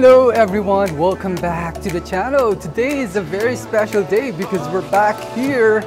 Hello everyone, welcome back to the channel. Today is a very special day because we're back here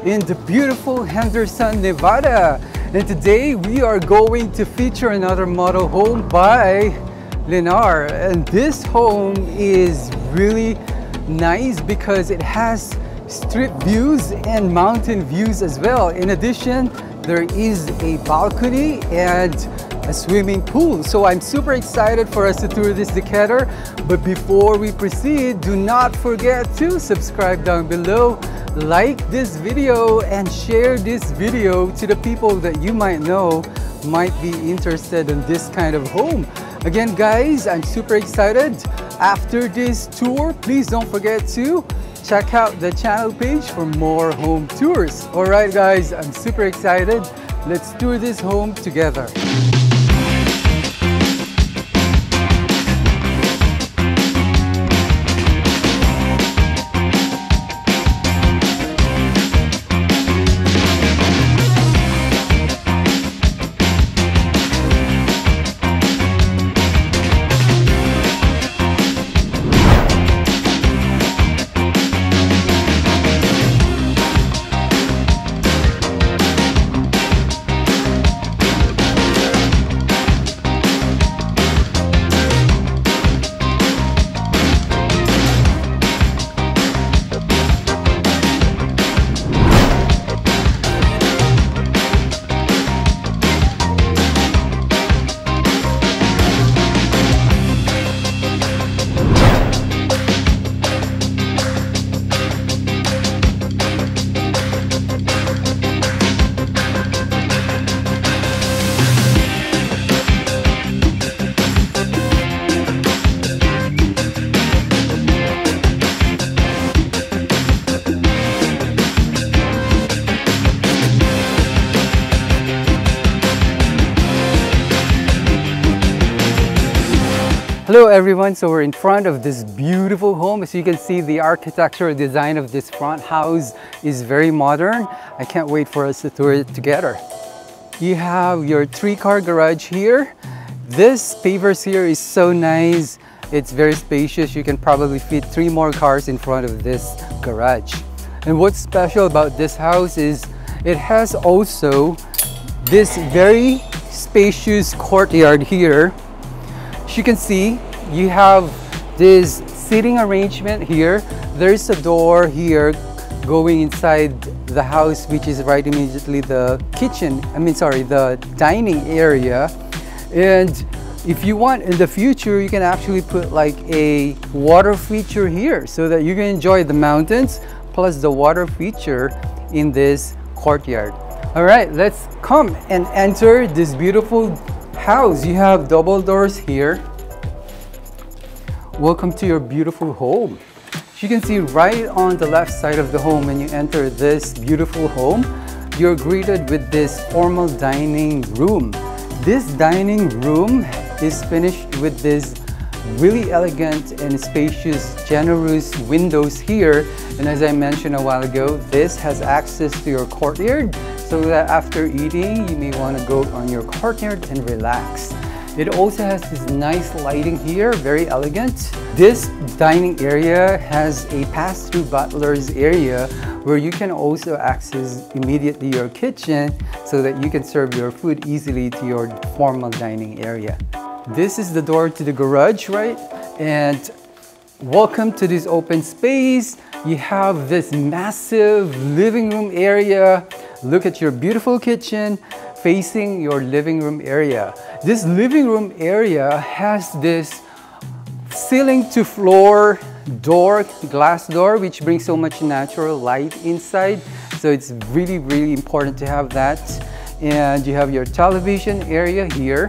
in the beautiful Henderson, Nevada. And today we are going to feature another model home by Lennar. And this home is really nice because it has street views and mountain views as well. In addition, there is a balcony and a swimming pool. So I'm super excited for us to tour this together. But before we proceed, do not forget to subscribe down below, like this video, and share this video to the people that you might know might be interested in this kind of home. Again, guys, I'm super excited. After this tour, please don't forget to check out the channel page for more home tours. All right, guys, I'm super excited. Let's tour this home together. Hello everyone, so we're in front of this beautiful home. As you can see, the architectural design of this front house is very modern. I can't wait for us to tour it together. You have your 3-car garage here. This pavers here is so nice. It's very spacious. You can probably fit 3 more cars in front of this garage. And what's special about this house is it has also this very spacious courtyard here. As you can see, you have this seating arrangement here. There's a door here going inside the house, which is right immediately the kitchen. The dining area. And if you want in the future, you can actually put like a water feature here so that you can enjoy the mountains plus the water feature in this courtyard. All right, let's come and enter this beautiful house. You have double doors here. Welcome to your beautiful home. As you can see right on the left side of the home, when you enter this beautiful home, you're greeted with this formal dining room. This dining room is finished with this really elegant and spacious, generous windows here. And as I mentioned a while ago, this has access to your courtyard, so that after eating, you may want to go on your courtyard and relax. It also has this nice lighting here, very elegant. This dining area has a pass-through butler's area where you can also access immediately your kitchen so that you can serve your food easily to your formal dining area. This is the door to the garage, right? And welcome to this open space. You have this massive living room area. Look at your beautiful kitchen facing your living room area. This living room area has this ceiling to floor door, glass door, which brings so much natural light inside. So it's really, really important to have that. And you have your television area here.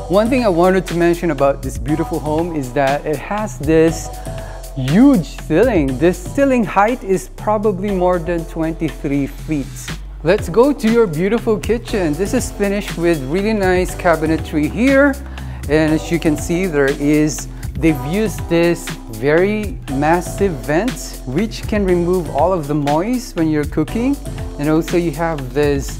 One thing I wanted to mention about this beautiful home is that it has this huge ceiling. This ceiling height is probably more than 23 feet. Let's go to your beautiful kitchen. This is finished with really nice cabinetry here. And as you can see, they've used this very massive vent, which can remove all of the moist when you're cooking. And also you have this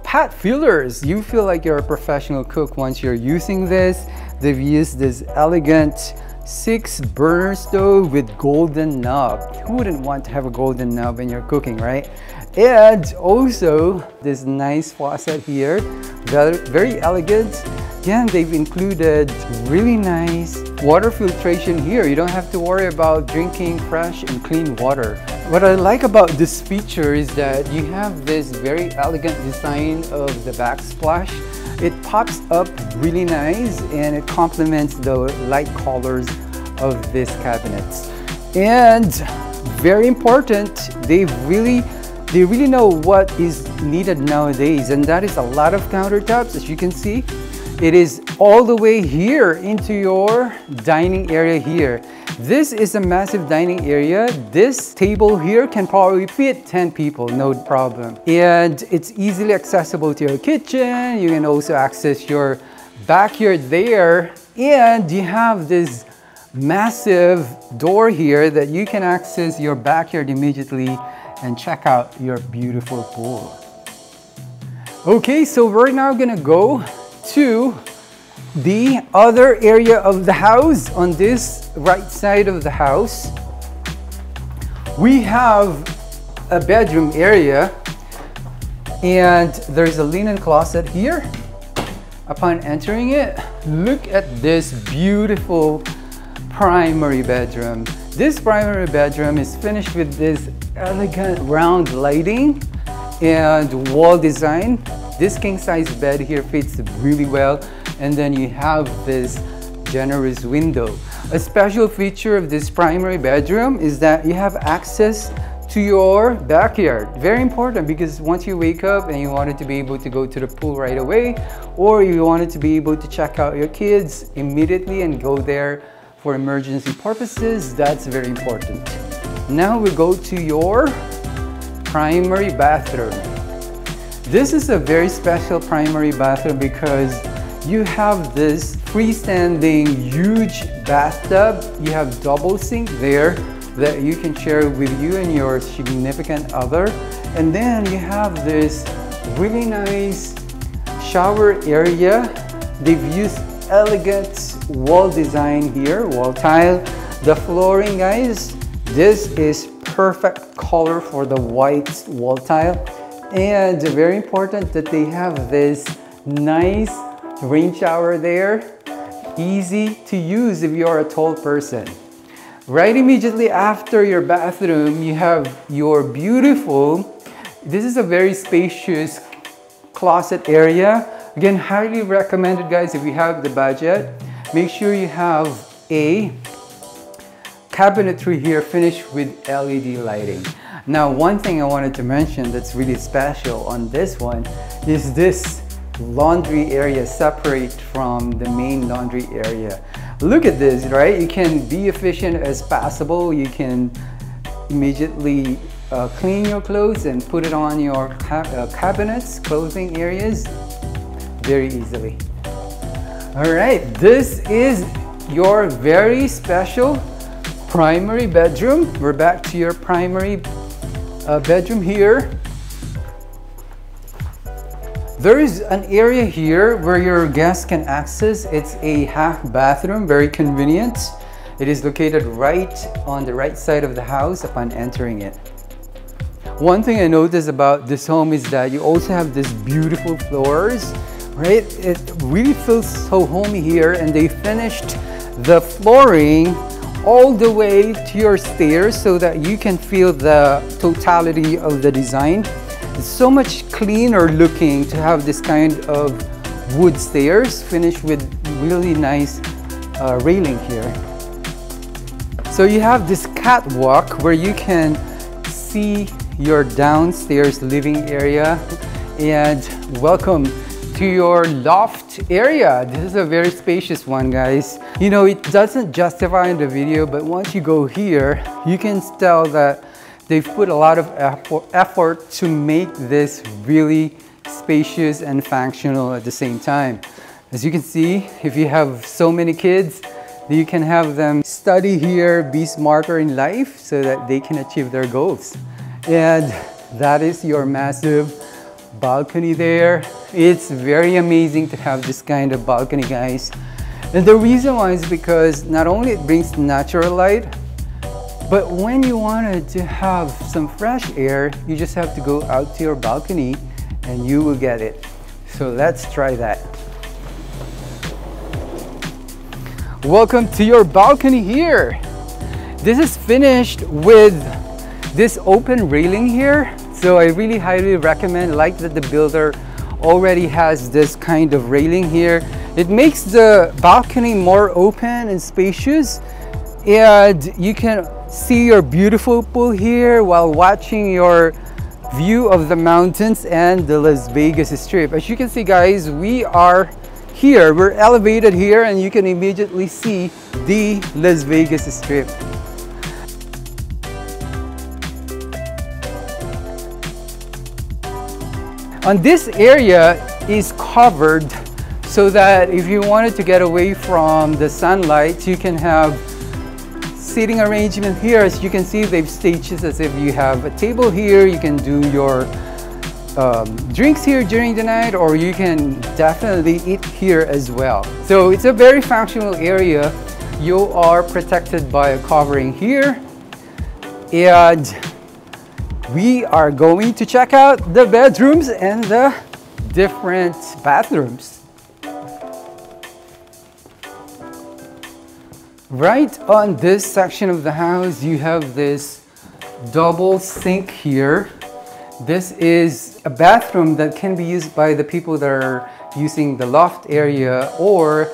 pat fillers. You feel like you're a professional cook once you're using this. They've used this elegant 6 burner stove with golden knob. Who wouldn't want to have a golden knob when you're cooking, right? And also this nice faucet here, very elegant. Again, they've included really nice water filtration here. You don't have to worry about drinking fresh and clean water. What I like about this feature is that you have this very elegant design of the backsplash. It pops up really nice and it complements the light colors of these cabinets. And very important, they really know what is needed nowadays, and that is a lot of countertops. As you can see, it is all the way here into your dining area here. This is a massive dining area. This table here can probably fit 10 people, no problem. And it's easily accessible to your kitchen. You can also access your backyard there. And you have this massive door here that you can access your backyard immediately and check out your beautiful pool. Okay, so we're now gonna go to the other area of the house. On this right side of the house, we have a bedroom area, and there's a linen closet here. Upon entering it, look at this beautiful primary bedroom. This primary bedroom is finished with this elegant round lighting and wall design. This king size bed here fits really well, and then you have this generous window. A special feature of this primary bedroom is that you have access to your backyard. Very important, because once you wake up and you wanted to be able to go to the pool right away, or you wanted to be able to check out your kids immediately and go there for emergency purposes, that's very important. Now we go to your primary bathroom. This is a very special primary bathroom because you have this freestanding huge bathtub. You have double sink there that you can share with you and your significant other. And then you have this really nice shower area. They've used elegant wall design here, wall tile. The flooring, guys, this is perfect color for the white wall tile. And very important that they have this nice rain shower there. Easy to use if you're a tall person. Right immediately after your bathroom, you have your beautiful, this is a very spacious closet area. Again, highly recommended, guys, if you have the budget. Make sure you have a cabinetry here finished with LED lighting. Now, one thing I wanted to mention that's really special on this one is this laundry area separate from the main laundry area. Look at this, right? You can be efficient as possible. You can immediately clean your clothes and put it on your cabinets, clothing areas very easily. All right, this is your very special primary bedroom. We're back to your primary bedroom here. There is an area here where your guests can access. It's a half bathroom, very convenient. It is located right on the right side of the house upon entering it. One thing I noticed about this home is that you also have these beautiful floors, right? It really feels so homey here, and they finished the flooring all the way to your stairs so that you can feel the totality of the design. It's so much cleaner looking to have this kind of wood stairs finished with really nice railing here. So you have this catwalk where you can see your downstairs living area, and welcome to your loft area. This is a very spacious one, guys. You know, it doesn't justify in the video, but once you go here, you can tell that they've put a lot of effort to make this really spacious and functional at the same time. As you can see, if you have so many kids, you can have them study here, be smarter in life so that they can achieve their goals. And that is your massive balcony there. It's very amazing to have this kind of balcony, guys. And the reason why is because not only it brings natural light, but when you wanted to have some fresh air, you just have to go out to your balcony and you will get it. So let's try that. Welcome to your balcony here. This is finished with this open railing here. So I really highly recommend, like that the builder already has this kind of railing here. It makes the balcony more open and spacious, and you can see your beautiful pool here while watching your view of the mountains and the Las Vegas Strip. As you can see, guys, we are here, we're elevated here, and you can immediately see the Las Vegas Strip. On this area is covered so that if you wanted to get away from the sunlight, you can have seating arrangement here. As you can see, they've staged it as if you have a table here. You can do your drinks here during the night, or you can definitely eat here as well. So it's a very functional area. You are protected by a covering here, and we are going to check out the bedrooms and the different bathrooms. Right on this section of the house, you have this double sink here. This is a bathroom that can be used by the people that are using the loft area, or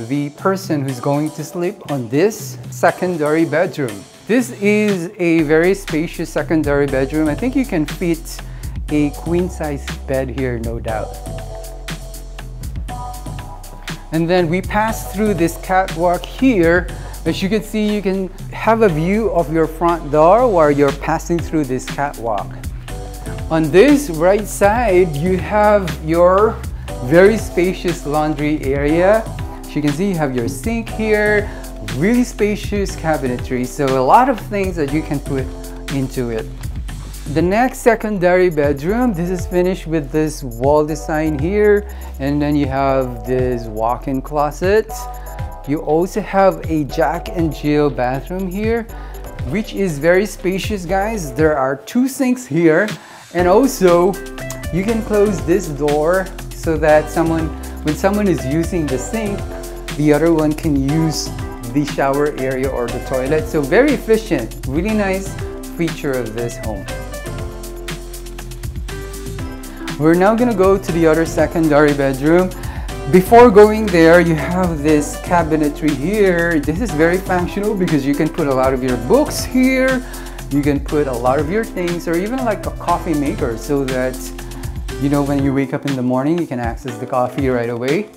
the person who's going to sleep on this secondary bedroom. This is a very spacious secondary bedroom. I think you can fit a queen-size bed here, no doubt. And then we pass through this catwalk here. As you can see, you can have a view of your front door while you're passing through this catwalk. On this right side, you have your very spacious laundry area. As you can see, you have your sink here, really spacious cabinetry. So a lot of things that you can put into it. The next secondary bedroom, this is finished with this wall design here, and then you have this walk-in closet. You also have a Jack and Jill bathroom here, which is very spacious, guys. There are two sinks here, and also you can close this door so that when someone is using the sink, the other one can use the shower area or the toilet. So very efficient, really nice feature of this home. We're now gonna go to the other secondary bedroom. Before going there, you have this cabinetry here. This is very functional because you can put a lot of your books here. You can put a lot of your things, or even like a coffee maker, so that, you know, when you wake up in the morning, you can access the coffee right away.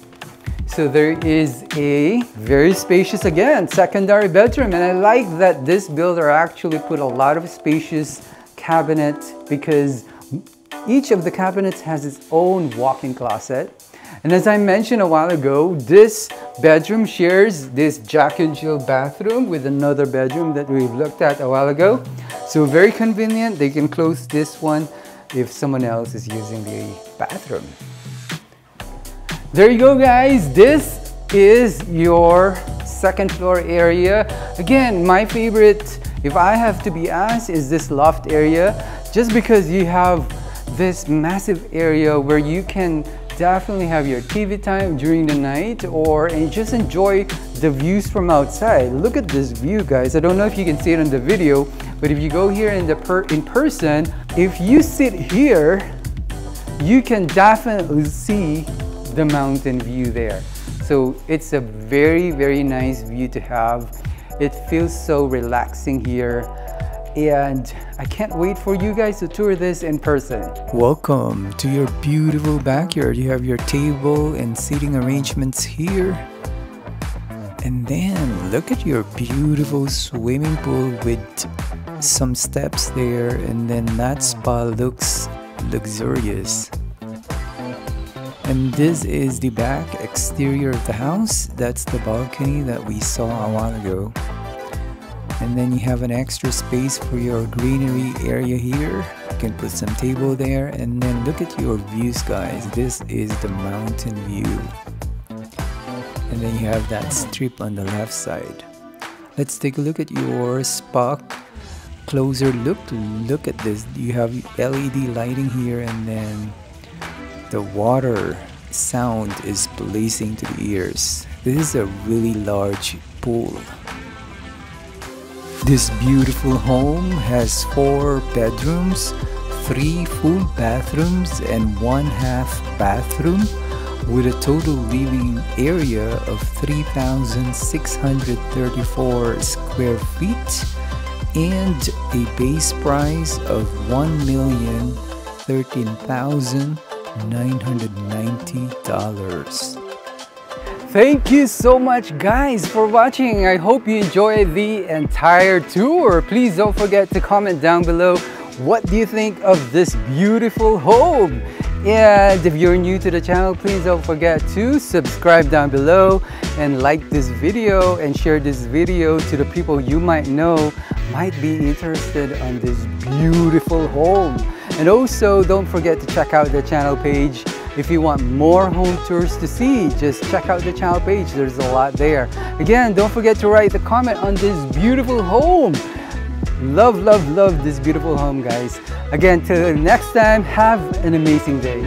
So there is a very spacious, again, secondary bedroom. And I like that this builder actually put a lot of spacious cabinet, because each of the cabinets has its own walk-in closet. And as I mentioned a while ago, this bedroom shares this Jack and Jill bathroom with another bedroom that we've looked at a while ago. So very convenient. They can close this one if someone else is using the bathroom. There you go, guys. This is your second floor area. Again, my favorite, if I have to be asked, is this loft area, just because you have this massive area where you can definitely have your TV time during the night, or and just enjoy the views from outside. Look at this view, guys. I don't know if you can see it on the video, but if you go here in person, if you sit here, you can definitely see the mountain view there. So it's a very, very nice view to have. It feels so relaxing here, and I can't wait for you guys to tour this in person. Welcome to your beautiful backyard. You have your table and seating arrangements here. And then look at your beautiful swimming pool with some steps there, and then that spa looks luxurious. And this is the back exterior of the house. That's the balcony that we saw a while ago. And then you have an extra space for your greenery area here. You can put some table there, and then look at your views, guys. This is the mountain view. and then you have that strip on the left side. Let's take a look at your spa closer look. Look at this. You have LED lighting here, and then the water sound is pleasing to the ears. This is a really large pool. This beautiful home has 4 bedrooms, 3 full bathrooms, and 1/2 bathroom, with a total living area of 3,634 square feet and a base price of $1,013,990. Thank you so much, guys, for watching. I hope you enjoyed the entire tour. Please don't forget to comment down below, what do you think of this beautiful home? And if you're new to the channel, please don't forget to subscribe down below and like this video and share this video to the people you might know might be interested on this beautiful home. And also, don't forget to check out the channel page. If you want more home tours to see, just check out the channel page. There's a lot there. Again, don't forget to write a comment on this beautiful home. Love, love, love this beautiful home, guys. Again, till next time, have an amazing day.